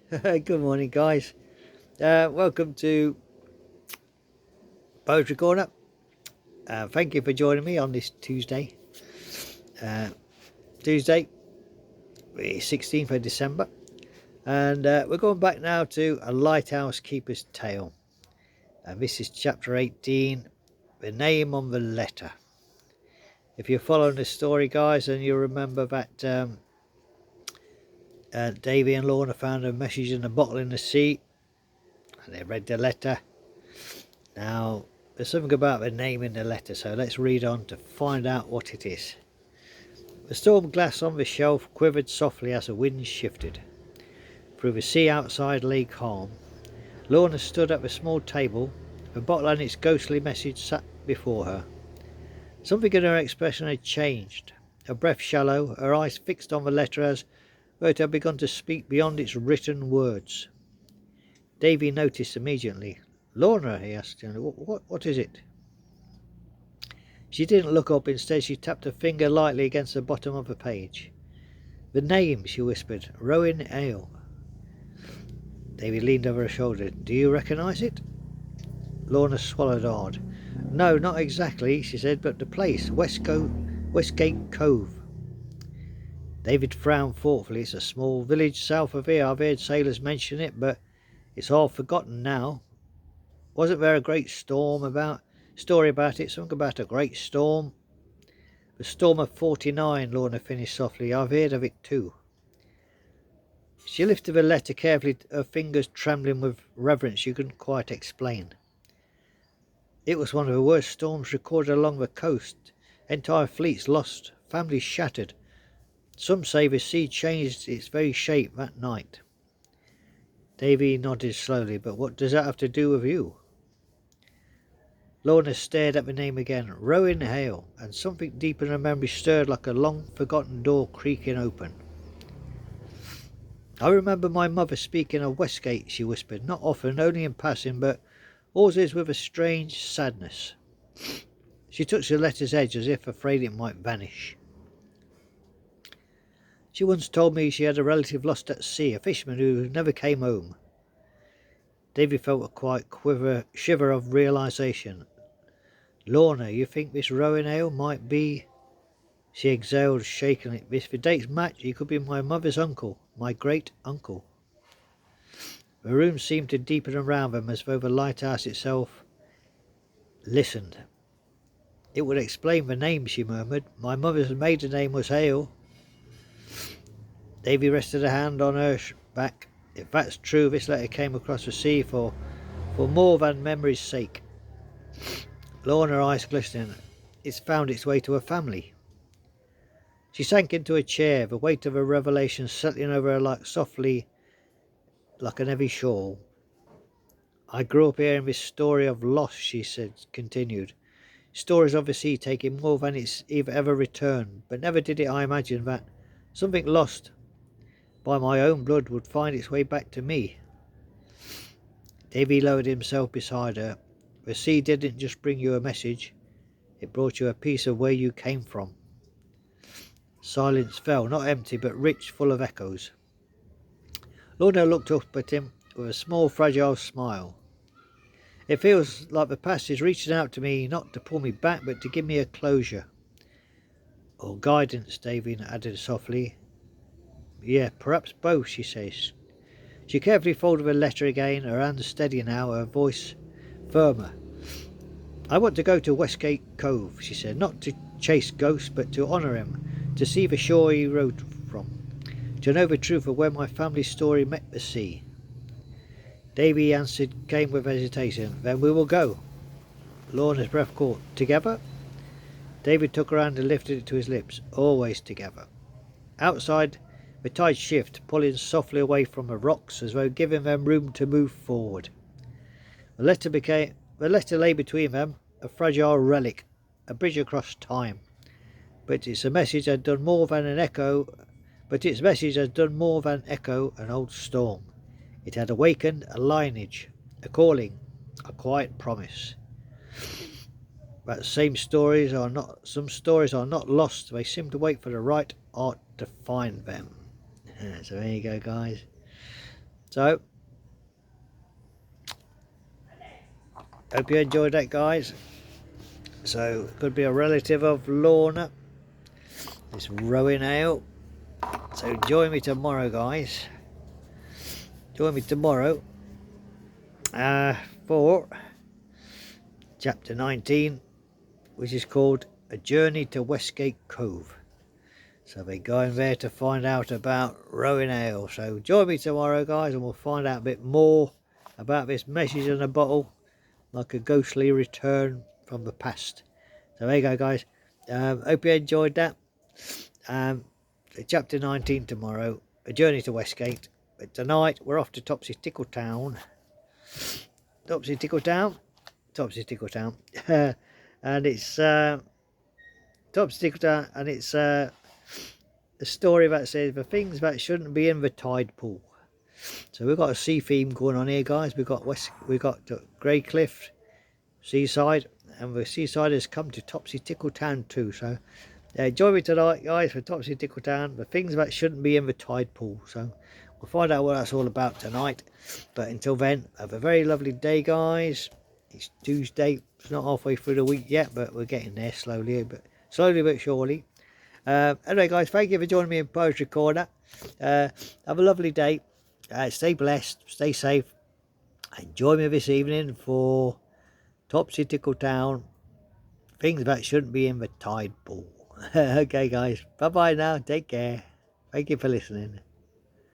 Good morning, guys. Welcome to Poetry Corner. Thank you for joining me on this Tuesday. Tuesday, the 16th of December. And we're going back now to A Lighthouse Keeper's Tale. And this is chapter 18, The Name on the Letter. If you're following the story, guys, and you remember that Davy and Lorna found a message in a bottle in the sea, and they read the letter. Now, there's something about the name in the letter, so let's read on to find out what it is. The storm glass on the shelf quivered softly as the wind shifted. Through the sea outside lay calm. Lorna stood at the small table. The bottle and its ghostly message sat before her. Something in her expression had changed. Her breath shallow, her eyes fixed on the letter as though it had begun to speak beyond its written words. Davy noticed immediately. "Lorna," he asked, what is it?" She didn't look up. Instead, she tapped her finger lightly against the bottom of the page. "The name," she whispered. "Rowan Ale." Davy leaned over her shoulder. "Do you recognise it?" Lorna swallowed hard. "No, not exactly," she said, "but the place, Westgate Cove." David frowned thoughtfully. "It's a small village south of here. I've heard sailors mention it, but it's all forgotten now. Wasn't there a great story about it? Something about a great storm?" "The storm of '49, Lorna finished softly. "I've heard of it too." She lifted the letter carefully, her fingers trembling with reverence she couldn't quite explain. "It was one of the worst storms recorded along the coast. Entire fleets lost, families shattered. Some say the sea changed its very shape that night." Davy nodded slowly. "But what does that have to do with you?" Lorna stared at the name again. Rowan Hale, and something deep in her memory stirred like a long-forgotten door creaking open. "I remember my mother speaking of Westgate," she whispered. "Not often, only in passing, but always with a strange sadness." She touched the letter's edge as if afraid it might vanish. "She once told me she had a relative lost at sea, a fisherman who never came home." Davy felt a quiet shiver of realization. "Lorna, you think this Rowan Ale might be—" She exhaled shakily. "If the dates match, he could be my mother's uncle, my great uncle." The room seemed to deepen around them as though the lighthouse itself listened. "It would explain the name," she murmured. "My mother's maiden name was Hale." Davy rested a hand on her back. "If that's true, this letter came across the sea for more than memory's sake." Lorna, eyes glistening. "It's found its way to her family." She sank into a chair, the weight of her revelation settling over her softly like an heavy shawl. "I grew up hearing this story of loss," she continued. "Stories of the sea taking more than it's ever returned, but never did I imagine that something lost by my own blood would find its way back to me." Davy lowered himself beside her. "The sea didn't just bring you a message, it brought you a piece of where you came from." Silence fell, not empty, but rich, full of echoes. Lorna looked up at him with a small, fragile smile. "It feels like the past is reaching out to me, not to pull me back, but to give me a closure." "Or guidance," Davy added softly. "Yeah, perhaps both," she says. She carefully folded the letter again, her hands steady now, her voice firmer. "I want to go to Westgate Cove," she said, "not to chase ghosts, but to honour him, to see the shore he rode from, to know the truth of where my family story met the sea." Davy answered came with hesitation. "Then we will go." Lorna's breath caught. "Together?" David took her hand and lifted it to his lips. "Always together." Outside, the tide shifted, pulling softly away from the rocks as though giving them room to move forward. The letter lay between them, a fragile relic, a bridge across time. But its message had done more than echo an old storm. It had awakened a lineage, a calling, a quiet promise. But some stories are not lost. They seem to wait for the right art to find them. So there you go, guys. So, hope you enjoyed that, guys. So, it could be a relative of Lorna, this Rowan Ale. So, join me tomorrow, guys. Join me tomorrow for chapter 19, which is called A Journey to Westgate Cove. So we're going there to find out about Rowan Ale. So join me tomorrow, guys, and we'll find out a bit more about this message in a bottle, like a ghostly return from the past. So there you go, guys. Hope you enjoyed that. So chapter 19 tomorrow, A Journey to Westgate. But tonight we're off to Topsy Tickle Town. Topsy Tickle Town. And it's Topsy Tickle Town, and it's a story that says the things that shouldn't be in the tide pool. So we've got a sea theme going on here, guys. We've got Greycliff seaside, and the seaside has come to Topsy Tickle Town too. So join me tonight, guys, for Topsy Tickle Town, the things that shouldn't be in the tide pool. So we'll find out what that's all about tonight. But until then, have a very lovely day, guys. It's Tuesday. It's not halfway through the week yet, but we're getting there slowly but surely. Anyway, guys, thank you for joining me in Poetry Corner. Have a lovely day. Stay blessed, stay safe, and join me this evening for Topsy Tickle Town, things that shouldn't be in the tide pool. Okay, guys, bye bye now, take care. Thank you for listening.